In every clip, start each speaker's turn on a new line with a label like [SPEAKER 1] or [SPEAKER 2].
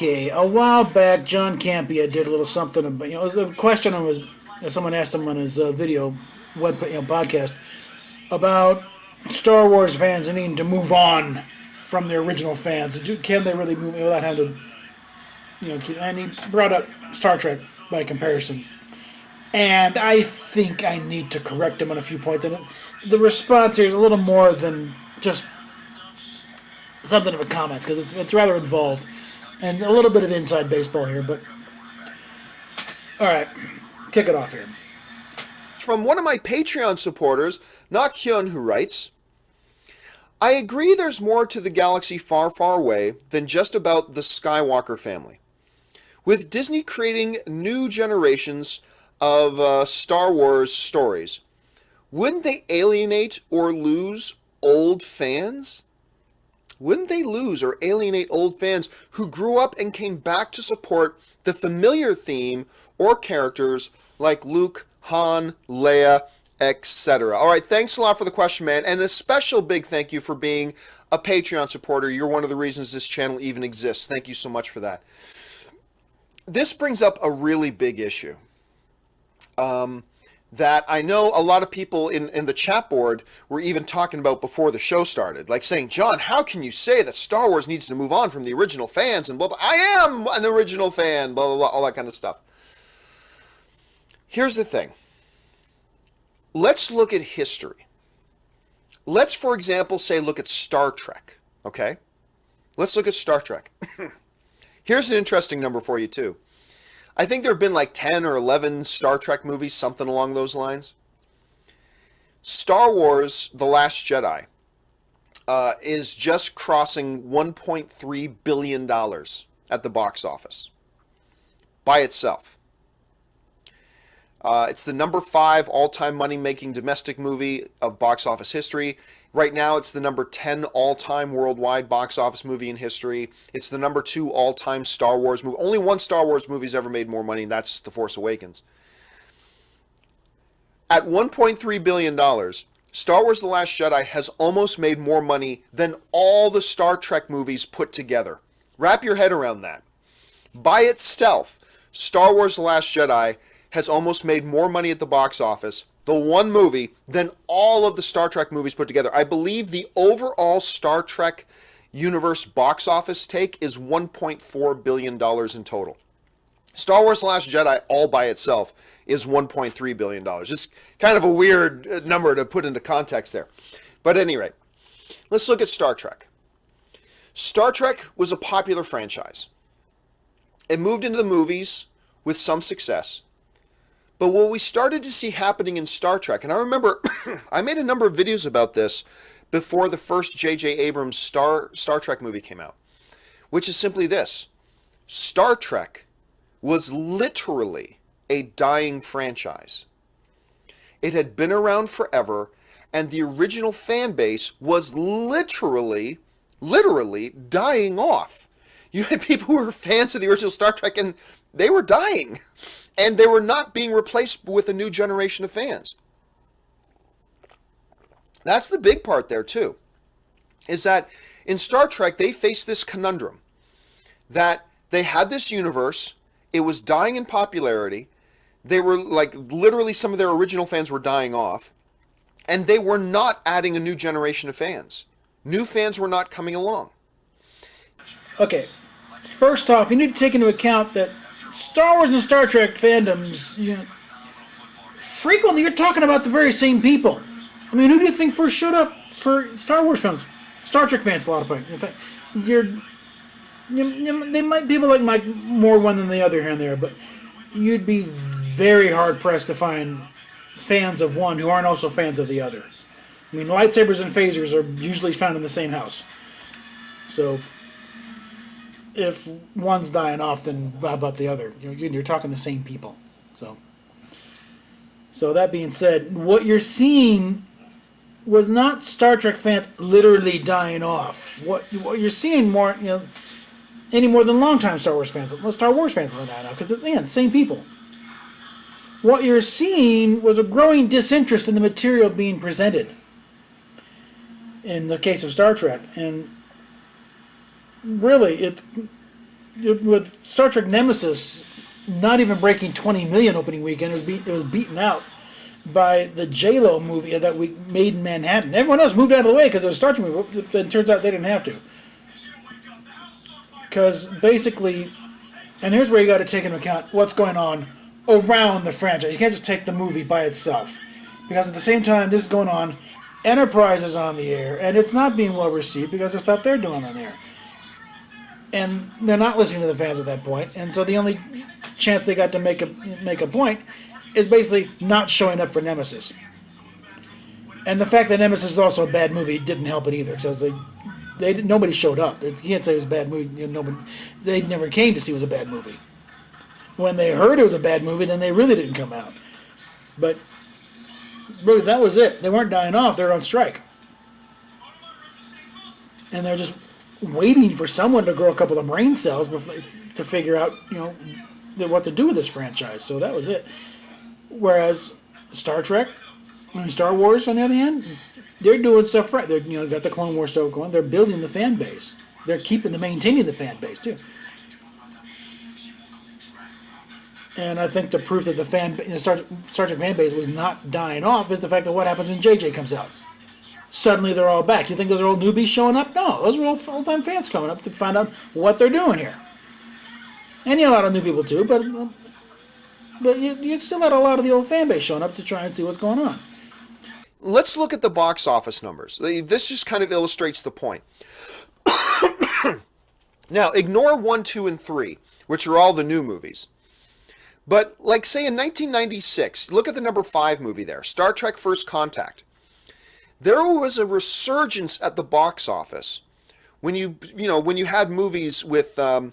[SPEAKER 1] Okay, a while back, John Campea did a little something about, it was a question on his, someone asked him on his video, podcast, about Star Wars fans needing to move on from their original fans. Can they really move without having to, and he brought up Star Trek by comparison. And I think I need to correct him on a few points. And the response here is a little more than just something of a comment, because it's rather involved. And a little bit of inside baseball here, but... Alright, kick it off here.
[SPEAKER 2] From one of my Patreon supporters, Nak Hyun, who writes, I agree there's more to the galaxy far, far away than just about the Skywalker family. With Disney creating new generations of Star Wars stories, wouldn't they alienate or lose old fans? Wouldn't they lose or alienate old fans who grew up and came back to support the familiar theme or characters like Luke, Han, Leia, etc.? All right, thanks a lot for the question, man. And a special big thank you for being a Patreon supporter. You're one of the reasons this channel even exists. Thank you so much for that. This brings up a really big issue that I know a lot of people in the chat board were even talking about before the show started. Like saying, John, how can you say that Star Wars needs to move on from the original fans and blah, blah. I am an original fan, blah, blah, blah, all that kind of stuff. Here's the thing. Let's look at history. Let's, for example, look at Star Trek, okay? Let's look at Star Trek. Here's an interesting number for you, too. I think there have been like 10 or 11 Star Trek movies, something along those lines. Star Wars: The Last Jedi is just crossing $1.3 billion at the box office by itself. It's the number 5 all-time money-making domestic movie of box office history. Right now, it's the number 10 all-time worldwide box office movie in history. It's the number 2 all-time Star Wars movie. Only one Star Wars movie's ever made more money, and that's The Force Awakens. At $1.3 billion, Star Wars: The Last Jedi has almost made more money than all the Star Trek movies put together. Wrap your head around that. By itself, Star Wars: The Last Jedi has almost made more money at the box office, the one movie, than all of the Star Trek movies put together. I believe the overall Star Trek universe box office take is $1.4 billion in total. Star Wars: The Last Jedi, all by itself, is $1.3 billion. Just kind of a weird number to put into context there. But at any rate, let's look at Star Trek. Star Trek was a popular franchise. It moved into the movies with some success. But what we started to see happening in Star Trek, and I remember I made a number of videos about this before the first J.J. Abrams Star Trek movie came out, which is simply this. Star Trek was literally a dying franchise. It had been around forever, and the original fan base was literally dying off. You had people who were fans of the original Star Trek, and they were dying. And they were not being replaced with a new generation of fans. That's the big part there, too. Is that in Star Trek, they faced this conundrum. That they had this universe. It was dying in popularity. They were, like, literally some of their original fans were dying off. And they were not adding a new generation of fans. New fans were not coming along.
[SPEAKER 1] Okay. First off, you need to take into account that Star Wars and Star Trek fandoms, frequently you're talking about the very same people. I mean, who do you think first showed up for Star Wars fans? Star Trek fans, a lot of times. In fact, they might people like Mike more one than the other here and there, but you'd be very hard pressed to find fans of one who aren't also fans of the other. I mean, lightsabers and phasers are usually found in the same house. So if one's dying off, then how about the other? You're talking the same people. So that being said, what you're seeing was not Star Trek fans literally dying off. What you're seeing more, any more than longtime Star Wars fans. Star Wars fans are dying off because again, same people. What you're seeing was a growing disinterest in the material being presented. In the case of Star Trek, and really, with Star Trek Nemesis not even breaking 20 million opening weekend, it was beaten out by the J-Lo movie that we made in Manhattan. Everyone else moved out of the way because it was a Star Trek movie. It turns out they didn't have to. Because basically, and here's where you got to take into account what's going on around the franchise. You can't just take the movie by itself. Because at the same time this is going on, Enterprise is on the air, and it's not being well received because it's not they're doing on there. And they're not listening to the fans at that point, and so the only chance they got to make a point is basically not showing up for Nemesis. And the fact that Nemesis is also a bad movie didn't help it either, because nobody showed up. You can't say it was a bad movie. They never came to see it was a bad movie. When they heard it was a bad movie, then they really didn't come out. But really, that was it. They weren't dying off. They were on strike. And they're just waiting for someone to grow a couple of brain cells to figure out, what to do with this franchise. So that was it. Whereas Star Trek and Star Wars, on the other hand, they're doing stuff right. They're got the Clone Wars stuff going. They're building the fan base. They're maintaining the fan base too. And I think the proof that the Star Trek fan base was not dying off is the fact that what happens when JJ comes out. Suddenly they're all back. You think those are all newbies showing up? No, those are all full-time fans coming up to find out what they're doing here. And you had a lot of new people too, but you still had a lot of the old fan base showing up to try and see what's going on.
[SPEAKER 2] Let's look at the box office numbers. This just kind of illustrates the point. Now, ignore 1, 2, and 3, which are all the new movies. But, like, say in 1996, look at the number 5 movie there, Star Trek First Contact. There was a resurgence at the box office when you had movies with the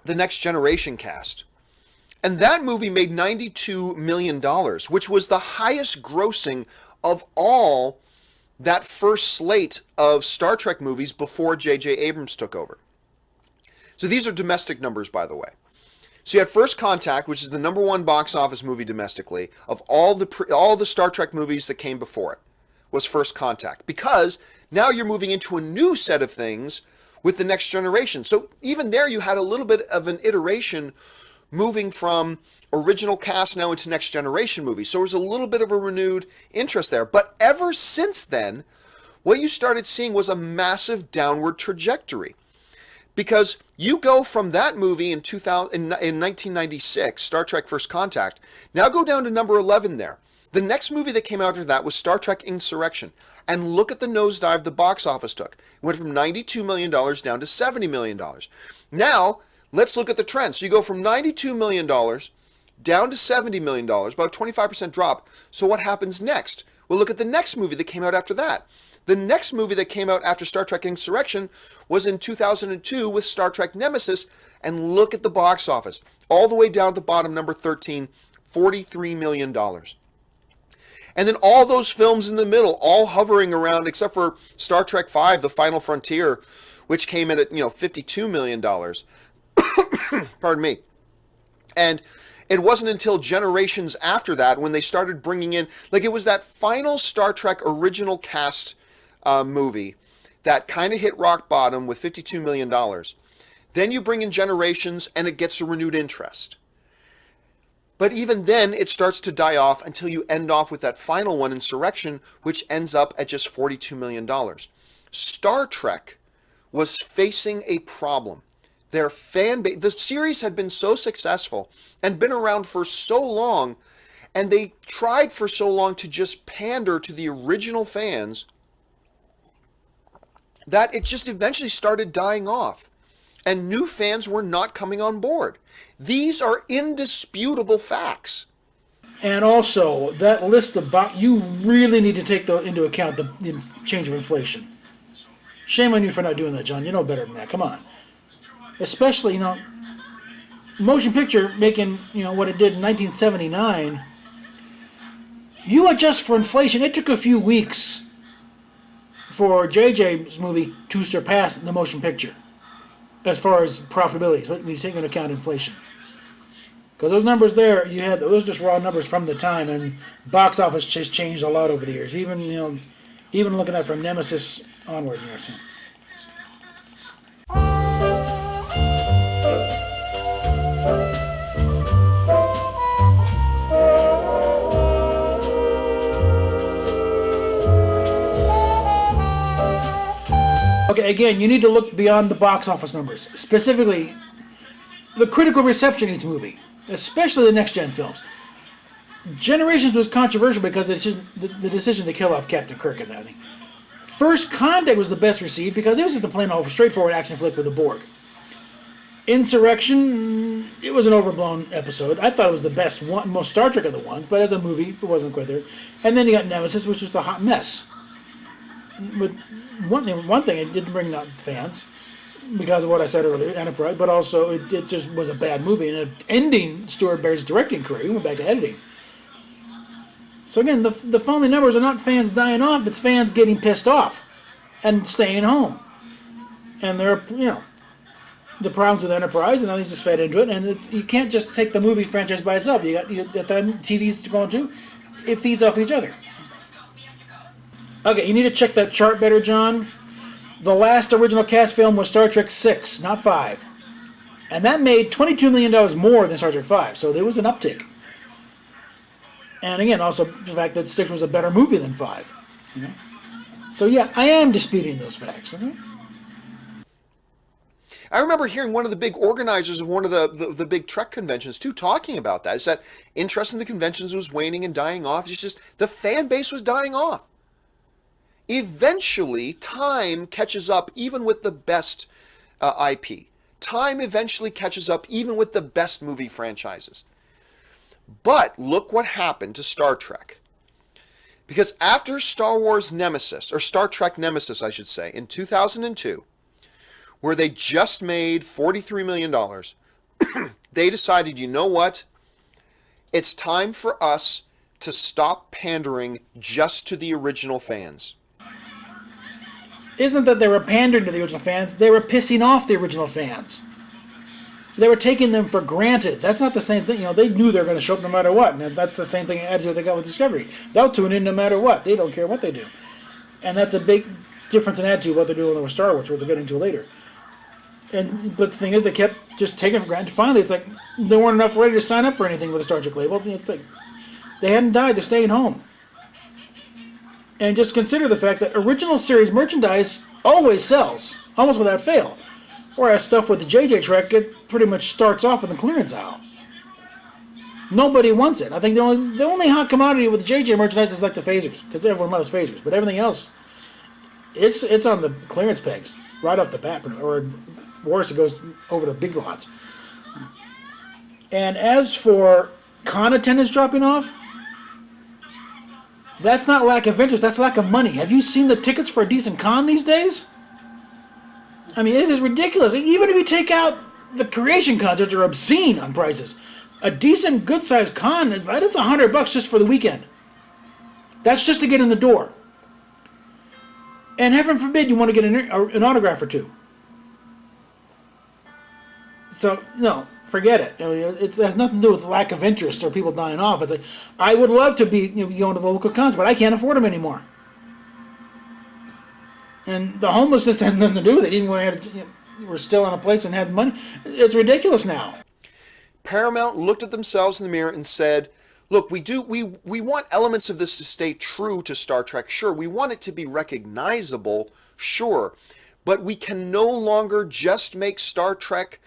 [SPEAKER 2] Next Generation cast. And that movie made $92 million, which was the highest grossing of all that first slate of Star Trek movies before J.J. Abrams took over. So these are domestic numbers, by the way. So you had First Contact, which is the number 1 box office movie domestically of all the Star Trek movies that came before it, was First Contact. Because now you're moving into a new set of things with the Next Generation. So even there you had a little bit of an iteration moving from original cast now into Next Generation movies. So there was a little bit of a renewed interest there. But ever since then, what you started seeing was a massive downward trajectory. Because you go from that movie in 1996, Star Trek First Contact, now go down to number 11 there. The next movie that came out after that was Star Trek Insurrection. And look at the nosedive the box office took. It went from $92 million down to $70 million. Now, let's look at the trend. So you go from $92 million down to $70 million, about a 25% drop. So what happens next? Well, look at the next movie that came out after that. The next movie that came out after Star Trek Insurrection was in 2002 with Star Trek Nemesis, and look at the box office. All the way down at the bottom, number 13, $43 million. And then all those films in the middle, all hovering around, except for Star Trek V, The Final Frontier, which came in at, $52 million. Pardon me. And it wasn't until generations after that when they started bringing in, it was that final Star Trek original cast movie that kind of hit rock bottom with $52 million. Then you bring in Generations and it gets a renewed interest. But even then, it starts to die off until you end off with that final one, Insurrection, which ends up at just $42 million. Star Trek was facing a problem. Their fan base, the series had been so successful and been around for so long, and they tried for so long to just pander to the original fans that it just eventually started dying off. And new fans were not coming on board. These are indisputable facts.
[SPEAKER 1] And also, that list you really need to take into account the change of inflation. Shame on you for not doing that, John. You know better than that. Come on. Especially, motion picture making, what it did in 1979. You adjust for inflation. It took a few weeks for JJ's movie to surpass the motion picture as far as profitability, when you take into account inflation. Because those numbers there, those just raw numbers from the time, and box office just changed a lot over the years. Even looking at from Nemesis onward. So. Okay, again, you need to look beyond the box office numbers. Specifically, the critical reception of each movie, especially the next-gen films. Generations was controversial because it's just the decision to kill off Captain Kirk and that thing. First Contact was the best received because it was just a plain old straightforward action flick with a Borg. Insurrection, it was an overblown episode. I thought it was the best one, most Star Trek of the ones, but as a movie, it wasn't quite there. And then you got Nemesis, which was a hot mess. But one thing, it didn't bring out fans because of what I said earlier, Enterprise, but also it just was a bad movie. And ending Stuart Baird's directing career, he went back to editing. So again, the phony numbers are not fans dying off, it's fans getting pissed off and staying home. And there are, the problems with Enterprise, and others just fed into it, and you can't just take the movie franchise by itself. You got the TV's going to, it feeds off each other. Okay, you need to check that chart better, John. The last original cast film was Star Trek 6, not 5. And that made $22 million more than Star Trek 5, so there was an uptick. And again, also the fact that 6 was a better movie than 5. So yeah, I am disputing those facts. Okay?
[SPEAKER 2] I remember hearing one of the big organizers of one of the big Trek conventions too talking about that. Is that interest in the conventions was waning and dying off. It's just the fan base was dying off. Eventually, time catches up even with the best IP. Time eventually catches up even with the best movie franchises. But look what happened to Star Trek. Because after Star Wars Nemesis, or Star Trek Nemesis, I should say, in 2002, where they just made $43 million, they decided, you know what? It's time for us to stop pandering just to the original fans.
[SPEAKER 1] Isn't that they were pandering to the original fans? They were pissing off the original fans. They were taking them for granted. That's not the same thing. They knew they were going to show up no matter what. And that's the same thing attitude they got with Discovery. They'll tune in no matter what. They don't care what they do. And that's a big difference in attitude what they're doing with Star Wars, what they're getting to later. But the thing is, they kept just taking it for granted. Finally, it's like they weren't enough ready to sign up for anything with a Star Trek label. It's like they hadn't died. They're staying home. And just consider the fact that original series merchandise always sells, almost without fail. Whereas stuff with the JJ Trek, it pretty much starts off in the clearance aisle. Nobody wants it. I think the only hot commodity with the JJ merchandise is like the phasers, because everyone loves phasers. But everything else, it's on the clearance pegs right off the bat, or worse, it goes over to big lots. And as for con attendance dropping off, that's not lack of interest, that's lack of money. Have you seen the tickets for a decent con these days? I mean, it is ridiculous. Even if you take out the creation cons, which are obscene on prices, a decent, good-sized con, it's $100 just for the weekend. That's just to get in the door. And heaven forbid you want to get an autograph or two. So, no, forget it. I mean, it has nothing to do with lack of interest or people dying off. It's like, I would love to be going to the local cons, but I can't afford them anymore. And the homelessness has nothing to do with it. Even when we're still in a place and had money, it's ridiculous now.
[SPEAKER 2] Paramount looked at themselves in the mirror and said, look, we want elements of this to stay true to Star Trek, sure. We want it to be recognizable, sure. But we can no longer just make Star Trek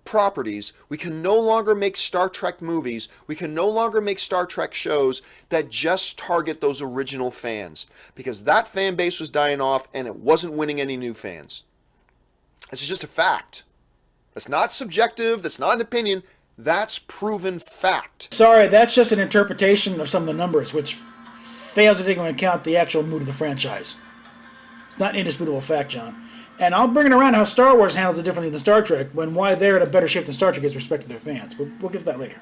[SPEAKER 2] properties. We can no longer make Star Trek movies. We can no longer make Star Trek shows that just target those original fans, because that fan base was dying off and it wasn't winning any new fans. It's just a fact. That's not subjective. That's not an opinion. That's proven fact.
[SPEAKER 1] Sorry, that's just an interpretation of some of the numbers, which fails to take into account the actual mood of the franchise. It's not an indisputable fact, John. And I'll bring it around how Star Wars handles it differently than Star Trek, when why they're in a better shape than Star Trek is respect to their fans. But we'll get to that later.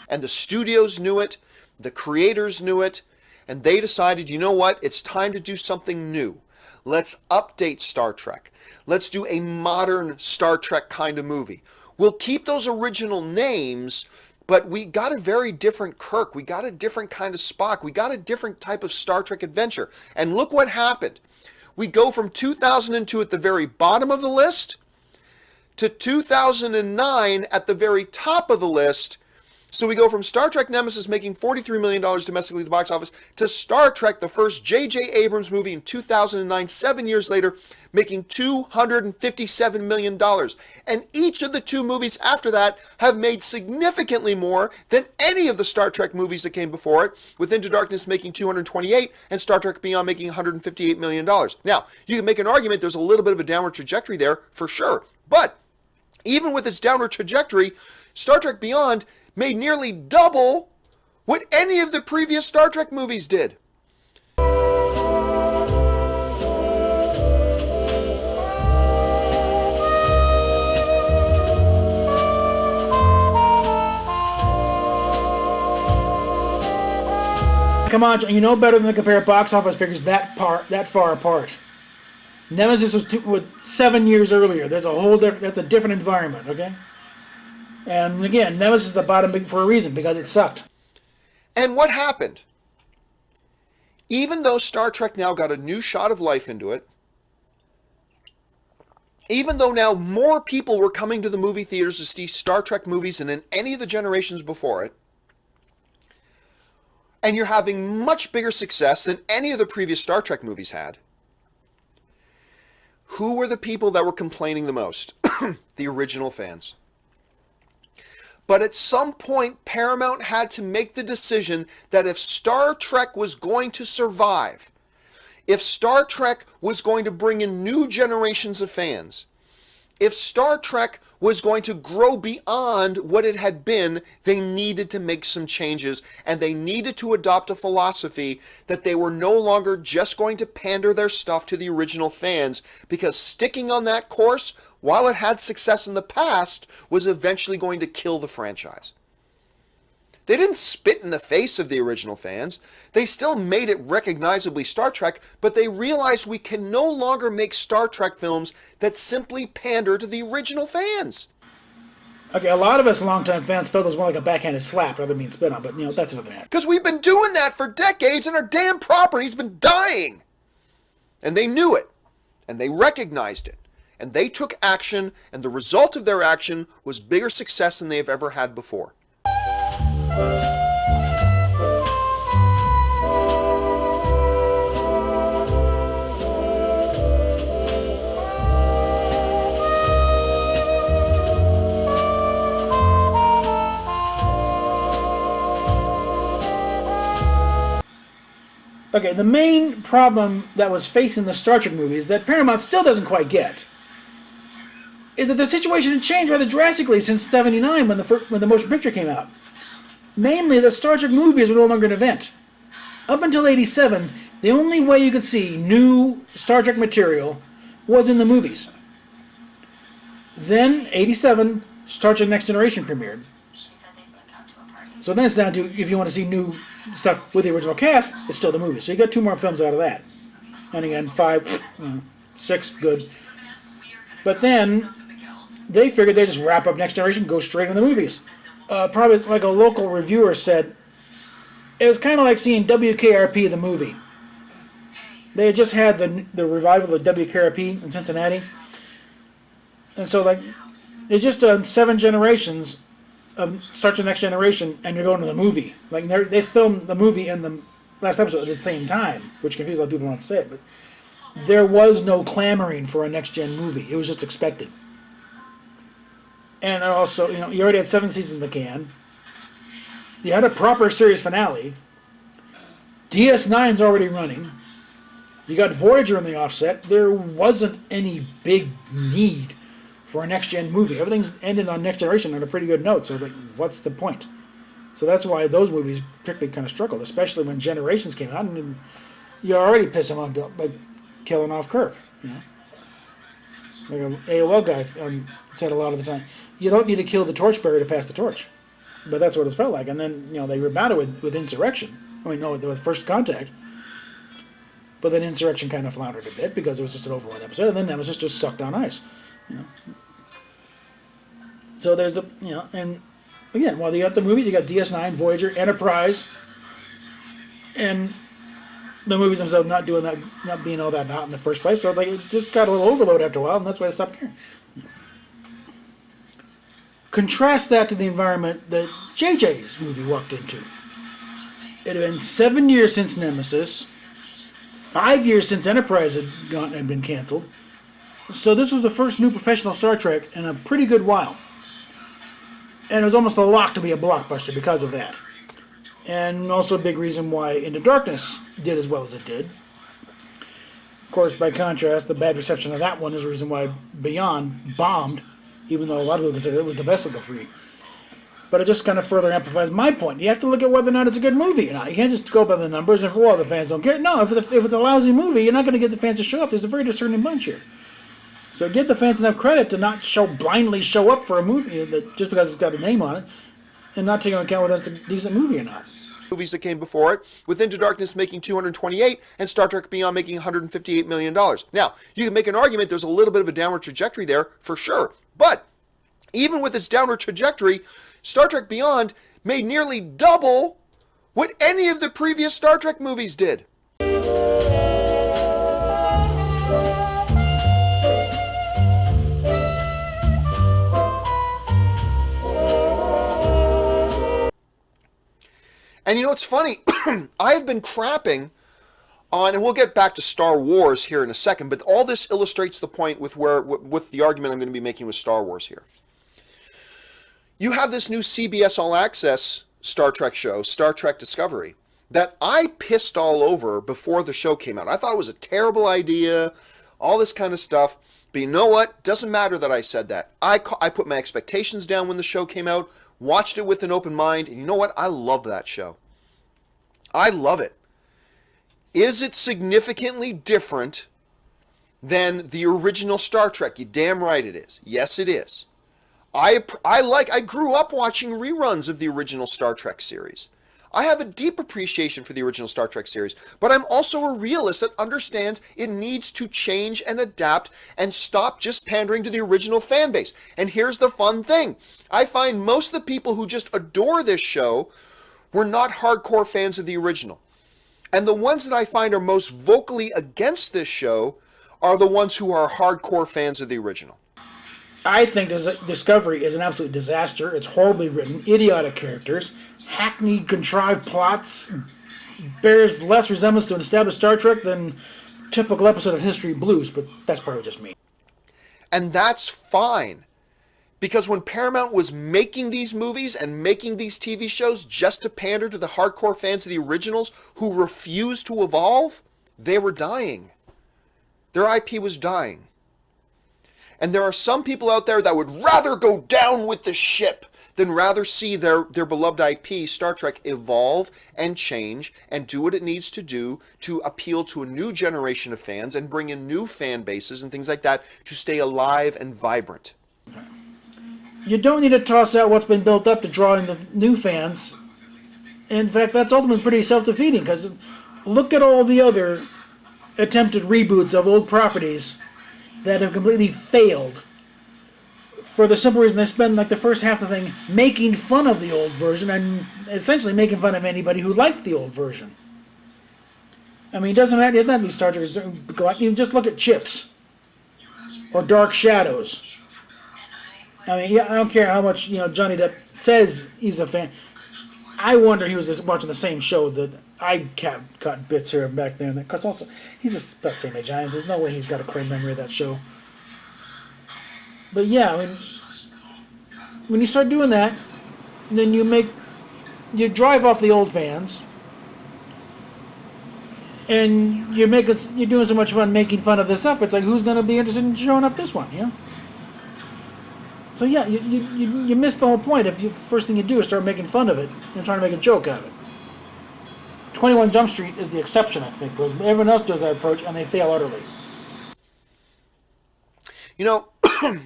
[SPEAKER 2] And the studios knew it, the creators knew it, and they decided, you know what, it's time to do something new. Let's update Star Trek. Let's do a modern Star Trek kind of movie. We'll keep those original names, but we got a very different Kirk. We got a different kind of Spock. We got a different type of Star Trek adventure. And look what happened. We go from 2002 at the very bottom of the list to 2009 at the very top of the list So we go from Star Trek Nemesis making $43 million domestically at the box office to Star Trek, the first J.J. Abrams movie in 2009, 7 years later, making $257 million. And each of the two movies after that have made significantly more than any of the Star Trek movies that came before it, with Into Darkness making $228 and Star Trek Beyond making $158 million. Now, you can make an argument there's a little bit of a downward trajectory there, for sure. But even with its downward trajectory, Star Trek Beyond made nearly double what any of the previous Star Trek movies did.
[SPEAKER 1] Come on, John, you know better than to compare box office figures that far apart. Nemesis was 7 years earlier. That's a different environment, okay? And again, Nemesis is the bottom for a reason, because it sucked.
[SPEAKER 2] And what happened? Even though Star Trek now got a new shot of life into it, even though now more people were coming to the movie theaters to see Star Trek movies than in any of the generations before it, and you're having much bigger success than any of the previous Star Trek movies had, who were the people that were complaining the most? The original fans. But at some point, Paramount had to make the decision that if Star Trek was going to survive, if Star Trek was going to bring in new generations of fans, if Star Trek was going to grow beyond what it had been, they needed to make some changes, and they needed to adopt a philosophy that they were no longer just going to pander their stuff to the original fans, because sticking on that course, while it had success in the past, was eventually going to kill the franchise. They didn't spit in the face of the original fans. They still made it recognizably Star Trek, but they realized we can no longer make Star Trek films that simply pander to the original fans.
[SPEAKER 1] Okay, a lot of us longtime fans felt it was more like a backhanded slap rather than being spit on, but that's another matter.
[SPEAKER 2] Because we've been doing that for decades and our damn property's been dying. And they knew it. And they recognized it. And they took action, and the result of their action was bigger success than they have ever had before.
[SPEAKER 1] Okay, the main problem that was facing the Star Trek movies that Paramount still doesn't quite get is that the situation had changed rather drastically since '79 when the motion picture came out. Namely, the Star Trek movies were no longer an event. Up until '87, the only way you could see new Star Trek material was in the movies. Then, '87, Star Trek Next Generation premiered. So then it's down to, if you want to see new stuff with the original cast, it's still the movie. So you got 2 more films out of that. And again, 5, 6, good. But then, they figured they'd just wrap up Next Generation, go straight into the movies. Probably like a local reviewer said, it was kind of like seeing WKRP the movie. They had just had the revival of WKRP in Cincinnati. And so they just done 7 generations of Star Trek Next Generation, and you're going to the movie. Like they filmed the movie and the last episode at the same time, which confused a lot of people, not to say it, but there was no clamoring for a next gen movie. It was just expected. And also, you already had 7 seasons in the can. You had a proper series finale. DS9's already running. You got Voyager in the offset. There wasn't any big need for a next-gen movie. Everything's ended on Next Generation on a pretty good note, so what's the point? So that's why those movies particularly kind of struggled, especially when Generations came out, and you're already pissing off by killing off Kirk. Like AOL guys said a lot of the time, you don't need to kill the torchbearer to pass the torch. But that's what it felt like. And then, they rebounded with Insurrection. No, it was First Contact. But then Insurrection kind of floundered a bit because it was just an overrun episode, and then Nemesis just sucked on ice. So there's and again, while you got the movies, you got DS9, Voyager, Enterprise, and the movies themselves not doing that, not being all that hot in the first place. So it's like it just got a little overload after a while, and that's why they stopped caring. Contrast that to the environment that JJ's movie walked into. It had been 7 years since Nemesis, 5 years since Enterprise had been canceled. So this was the first new professional Star Trek in a pretty good while. And it was almost a lock to be a blockbuster because of that. And also a big reason why Into Darkness did as well as it did. Of course, by contrast, the bad reception of that one is the reason why Beyond bombed, even though a lot of people consider it was the best of the three. But it just kind of further amplifies my point. You have to look at whether or not it's a good movie or not. You can't just go by the numbers and, well, the fans don't care. No, if it's a lousy movie, you're not going to get the fans to show up. There's a very discerning bunch here. So give the fans enough credit to not blindly show up for a movie that just because it's got a name on it, and not take into account whether it's a decent movie or not.
[SPEAKER 2] Movies that came before it, with Into Darkness making 228 and Star Trek Beyond making $158 million. Now, you can make an argument there's a little bit of a downward trajectory there, for sure. But even with its downward trajectory, Star Trek Beyond made nearly double what any of the previous Star Trek movies did. And you know what's funny? I've been crapping on, and we'll get back to Star Wars here in a second, but all this illustrates the point with the argument I'm going to be making with Star Wars here. You have this new CBS All Access Star Trek show, Star Trek Discovery, that I pissed all over before the show came out. I thought it was a terrible idea, all this kind of stuff. But you know what? Doesn't matter that I said that. I put my expectations down when the show came out, watched it with an open mind, and you know what? I love that show. I love it. Is it significantly different than the original Star Trek? You damn right it is. Yes, it is. I grew up watching reruns of the original Star Trek series. I have a deep appreciation for the original Star Trek series, but I'm also a realist that understands it needs to change and adapt and stop just pandering to the original fan base. And here's the fun thing. I find most of the people who just adore this show were not hardcore fans of the original. And the ones that I find are most vocally against this show are the ones who are hardcore fans of the original.
[SPEAKER 1] I think Discovery is an absolute disaster. It's horribly written, idiotic characters, hackneyed, contrived plots, bears less resemblance to an established Star Trek than a typical episode of History Blues, but that's probably just me.
[SPEAKER 2] And that's fine. Because when Paramount was making these movies and making these TV shows just to pander to the hardcore fans of the originals who refused to evolve, they were dying. Their IP was dying. And there are some people out there that would rather go down with the ship than rather see their beloved IP, Star Trek, evolve and change and do what it needs to do to appeal to a new generation of fans and bring in new fan bases and things like that to stay alive and vibrant.
[SPEAKER 1] You don't need to toss out what's been built up to draw in the new fans. In fact, that's ultimately pretty self-defeating, because look at all the other attempted reboots of old properties that have completely failed for the simple reason they spend like the first half of the thing making fun of the old version and essentially making fun of anybody who liked the old version. I mean, it doesn't have to be Star Trek. You just look at Chips or Dark Shadows. I mean, yeah, I don't care how much Johnny Depp says he's a fan. I wonder he was just watching the same show that I caught bits here back there. Because also, he's just about the same age I am. There's no way he's got a clear memory of that show. But yeah, I mean, when you start doing that, then you drive off the old fans, and you're doing so much fun making fun of this stuff. It's like, who's going to be interested in showing up this one? So yeah, you miss the whole point if first thing you do is start making fun of it and trying to make a joke out of it. 21 Jump Street is the exception, I think, because everyone else does that approach and they fail utterly.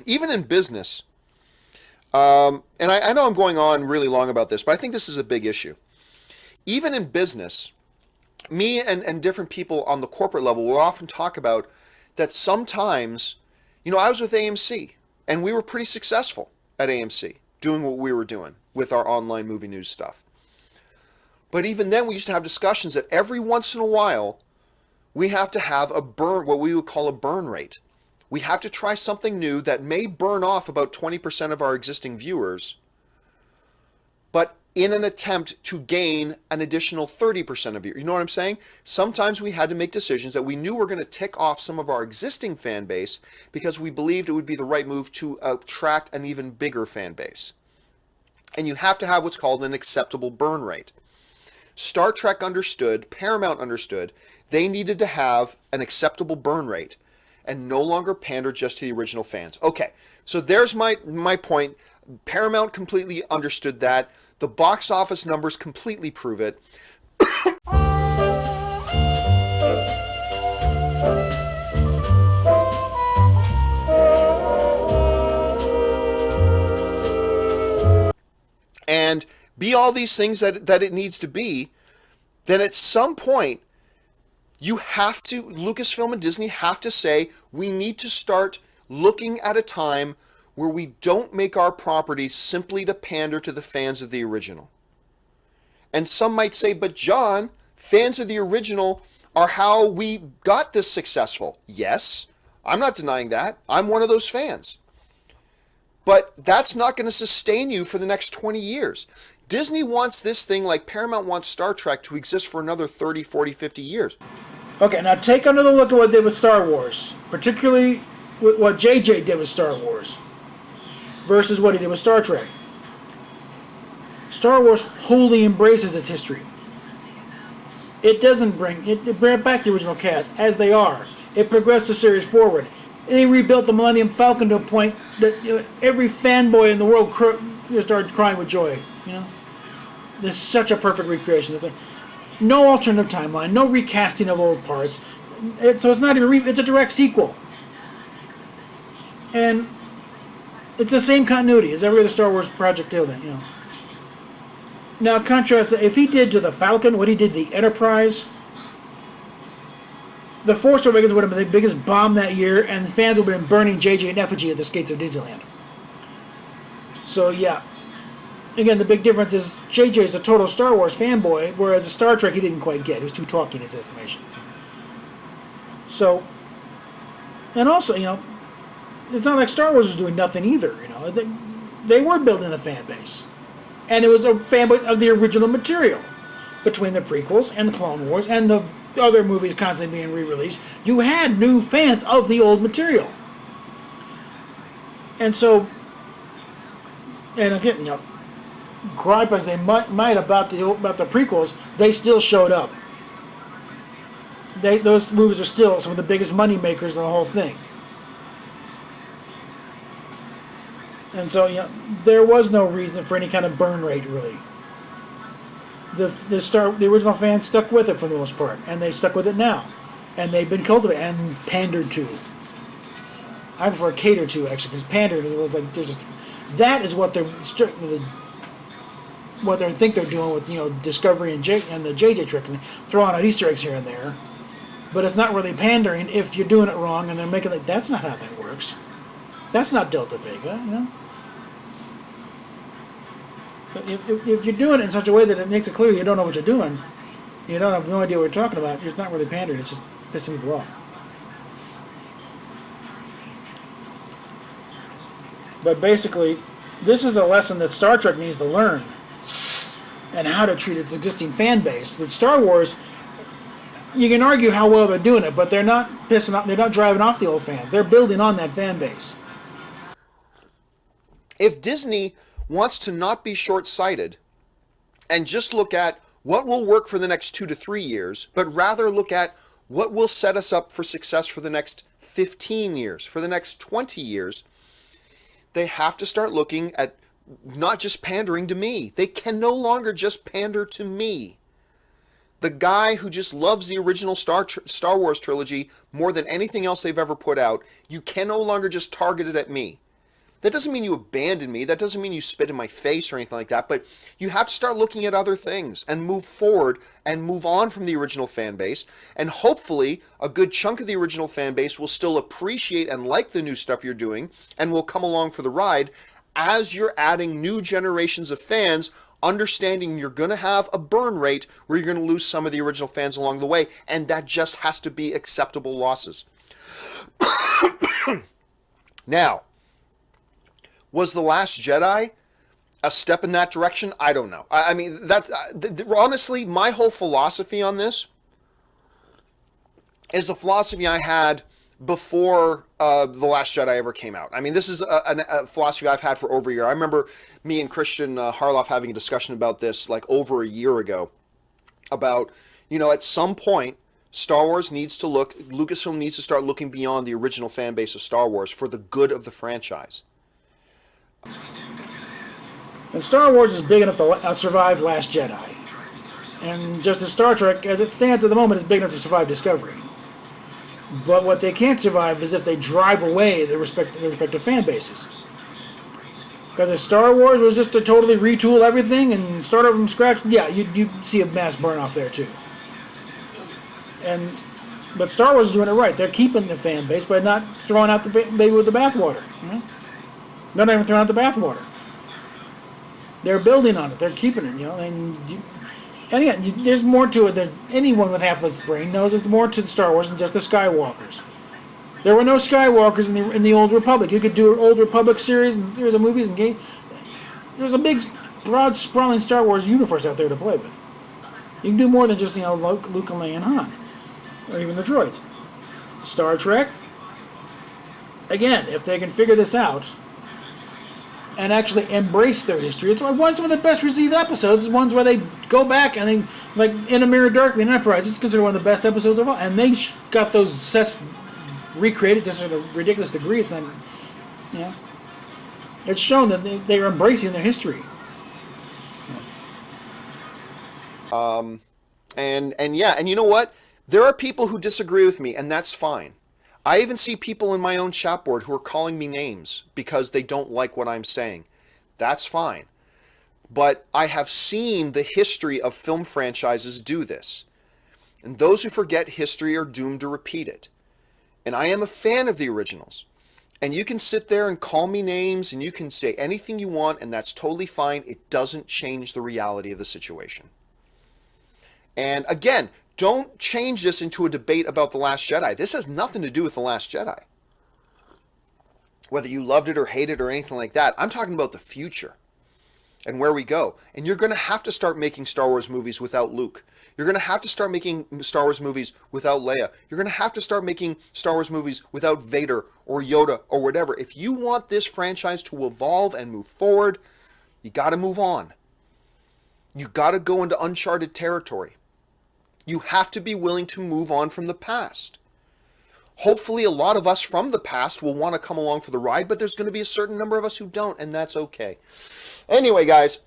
[SPEAKER 2] Even in business, and I know I'm going on really long about this, but I think this is a big issue. Even in business, me and different people on the corporate level will often talk about that sometimes, I was with AMC, and we were pretty successful at AMC, doing what we were doing with our online movie news stuff. But even then, we used to have discussions that every once in a while, we have to have what we would call a burn rate. We have to try something new that may burn off about 20% of our existing viewers, but in an attempt to gain an additional 30% of viewers. You know what I'm saying? Sometimes we had to make decisions that we knew were going to tick off some of our existing fan base because we believed it would be the right move to attract an even bigger fan base. And you have to have what's called an acceptable burn rate. Star Trek understood, Paramount understood, they needed to have an acceptable burn rate and no longer pander just to the original fans. Okay, so there's my point. Paramount completely understood that. The box office numbers completely prove it. And be all these things that it needs to be, then at some point, you have to, Lucasfilm and Disney have to say, we need to start looking at a time where we don't make our properties simply to pander to the fans of the original. And some might say, but John, fans of the original are how we got this successful. Yes, I'm not denying that. I'm one of those fans. But that's not going to sustain you for the next 20 years. Disney wants this thing like Paramount wants Star Trek to exist for another 30, 40, 50 years.
[SPEAKER 1] Okay, now take another look at what they did with Star Wars, particularly with what JJ did with Star Wars versus what he did with Star Trek. Star Wars wholly embraces its history. It doesn't bring it back the original cast as they are. It progressed the series forward. They rebuilt the Millennium Falcon to a point that every fanboy in the world started crying with joy. There's such a perfect recreation. No alternative timeline, no recasting of old parts. So it's not even it's a direct sequel, and it's the same continuity as every other Star Wars project till then. Now contrast if he did to the Falcon what he did to the Enterprise. The Force Awakens would have been the biggest bomb that year, and the fans would have been burning JJ in effigy at the gates of Disneyland. So yeah. Again, the big difference is JJ is a total Star Wars fanboy, whereas a Star Trek he didn't quite get. He was too talky in his estimation. So, and also, it's not like Star Wars was doing nothing either. They were building a fan base. And it was a fan base of the original material. Between the prequels and the Clone Wars and the other movies constantly being re-released, you had new fans of the old material. And so, and again, gripe as they might about the prequels, they still showed up. Those movies are still some of the biggest money makers of the whole thing. And so there was no reason for any kind of burn rate really. The original fans stuck with it for the most part, and they stuck with it now, and they've been cultivated and pandered to. I prefer cater to actually, because pandered is like that is what what they think they're doing with Discovery and the JJ Trek, throwing out Easter eggs here and there, but it's not really pandering if you're doing it wrong, and they're making that's not how that works. That's not Delta Vega, If you're doing it in such a way that it makes it clear you don't know what you're doing, you don't have no idea what you're talking about, it's not really pandering, it's just pissing people off. But basically, this is a lesson that Star Trek needs to learn, and how to treat its existing fan base. That Star Wars, you can argue how well they're doing it, but they're not pissing off, they're not driving off the old fans. They're building on that fan base.
[SPEAKER 2] If Disney wants to not be short-sighted and just look at what will work for the next 2 to 3 years, but rather look at what will set us up for success for the next 15 years, for the next 20 years, they have to start looking at not just pandering to me. They can no longer just pander to me. The guy who just loves the original Star Wars trilogy more than anything else they've ever put out, you can no longer just target it at me. That doesn't mean you abandon me. That doesn't mean you spit in my face or anything like that. But you have to start looking at other things and move forward and move on from the original fan base. And hopefully a good chunk of the original fan base will still appreciate and like the new stuff you're doing and will come along for the ride as you're adding new generations of fans, understanding you're going to have a burn rate where you're going to lose some of the original fans along the way. And that just has to be acceptable losses. Now, was The Last Jedi a step in that direction? I don't know. I mean, that's honestly, my whole philosophy on this is the philosophy I had before The Last Jedi ever came out. I mean, this is a philosophy I've had for over a year. I remember me and Christian Harloff having a discussion about this like over a year ago about, at some point, Star Wars needs to Lucasfilm needs to start looking beyond the original fan base of Star Wars for the good of the franchise.
[SPEAKER 1] And Star Wars is big enough to survive Last Jedi. And just as Star Trek, as it stands at the moment, is big enough to survive Discovery. But what they can't survive is if they drive away their respective fan bases. Because if Star Wars was just to totally retool everything and start over from scratch, yeah, you'd see a mass burn off there too. But Star Wars is doing it right. They're keeping the fan base by not throwing out the baby with the bathwater. They're not even throwing out the bathwater. They're building on it. They're keeping it. And again, there's more to it than anyone with half a brain knows. There's more to Star Wars than just the Skywalkers. There were no Skywalkers in the Old Republic. You could do an Old Republic series and series of movies and games. There's a big, broad, sprawling Star Wars universe out there to play with. You can do more than just Luke and Leia and Han, or even the droids. Star Trek. Again, if they can figure this out and actually embrace their history, it's one of the best received episodes. Is ones where they go back and they, like In a Mirror Darkly in Enterprise, it's considered one of the best episodes of all, and they got those sets recreated to sort of ridiculous degree. It's shown that they are embracing their history.
[SPEAKER 2] And you know what? There are people who disagree with me, and that's fine. I even see people in my own chat board who are calling me names because they don't like what I'm saying. That's fine. But I have seen the history of film franchises do this. And those who forget history are doomed to repeat it. And I am a fan of the originals. And you can sit there and call me names and you can say anything you want, and that's totally fine. It doesn't change the reality of the situation. And again, don't change this into a debate about The Last Jedi. This has nothing to do with The Last Jedi. Whether you loved it or hated it or anything like that, I'm talking about the future and where we go. And you're going to have to start making Star Wars movies without Luke. You're going to have to start making Star Wars movies without Leia. You're going to have to start making Star Wars movies without Vader or Yoda or whatever. If you want this franchise to evolve and move forward, you got to move on. You got to go into uncharted territory. You have to be willing to move on from the past. Hopefully a lot of us from the past will want to come along for the ride, but there's going to be a certain number of us who don't, and that's okay. Anyway, guys,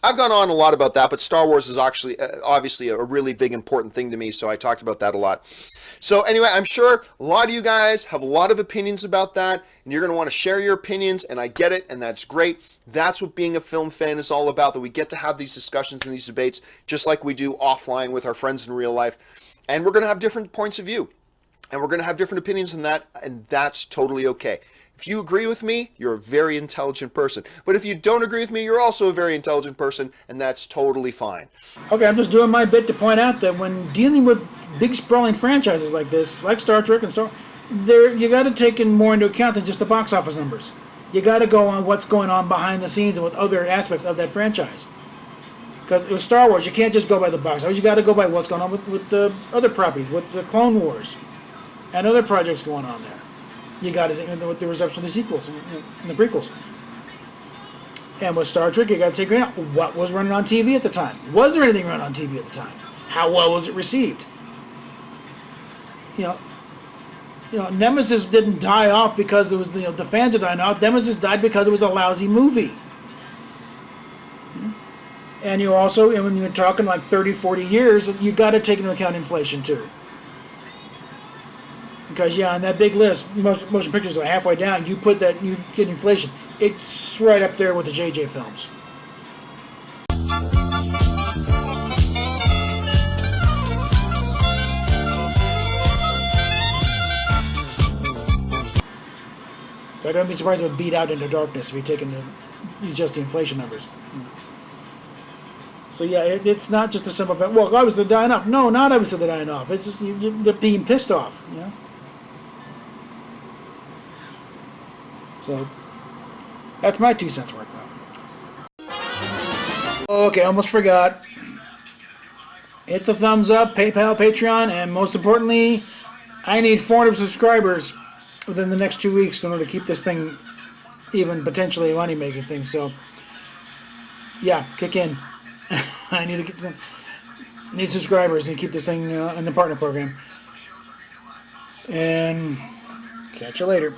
[SPEAKER 2] I've gone on a lot about that, but Star Wars is actually obviously a really big, important thing to me, so I talked about that a lot. So anyway, I'm sure a lot of you guys have a lot of opinions about that, and you're going to want to share your opinions, and I get it, and that's great. That's what being a film fan is all about, that we get to have these discussions and these debates, just like we do offline with our friends in real life. And we're going to have different points of view, and we're going to have different opinions on that, and that's totally okay. If you agree with me, you're a very intelligent person. But if you don't agree with me, you're also a very intelligent person, and that's totally fine.
[SPEAKER 1] Okay, I'm just doing my bit to point out that when dealing with big sprawling franchises like this, like Star Trek and you got to take in more into account than just the box office numbers. You got to go on what's going on behind the scenes and with other aspects of that franchise. Because with Star Wars, you can't just go by the box office. You got to go by what's going on with the other properties, with the Clone Wars and other projects going on there. You got it with the reception of the sequels and the prequels. And with Star Trek, you got to take out what was running on TV at the time. Was there anything running on TV at the time? How well was it received? Nemesis didn't die off because it was the fans are dying off. Nemesis died because it was a lousy movie. And you also, when you're talking like 30, 40 years, you got to take into account inflation too. Because on that big list, motion pictures are halfway down. You get inflation. It's right up there with the JJ films. So I don't be surprised if it beat out Into Darkness if you take into just the inflation numbers. So yeah, it's not just a simple fact. Well, obviously they're dying off. No, not obviously they're dying off. It's just they're being pissed off. So that's my 2 cents worth. Okay, almost forgot. Hit the thumbs up, PayPal, Patreon, and most importantly, I need 400 subscribers within the next 2 weeks in order to keep this thing even potentially a money-making thing. So, yeah, kick in. I need subscribers and keep this thing in the partner program. And catch you later.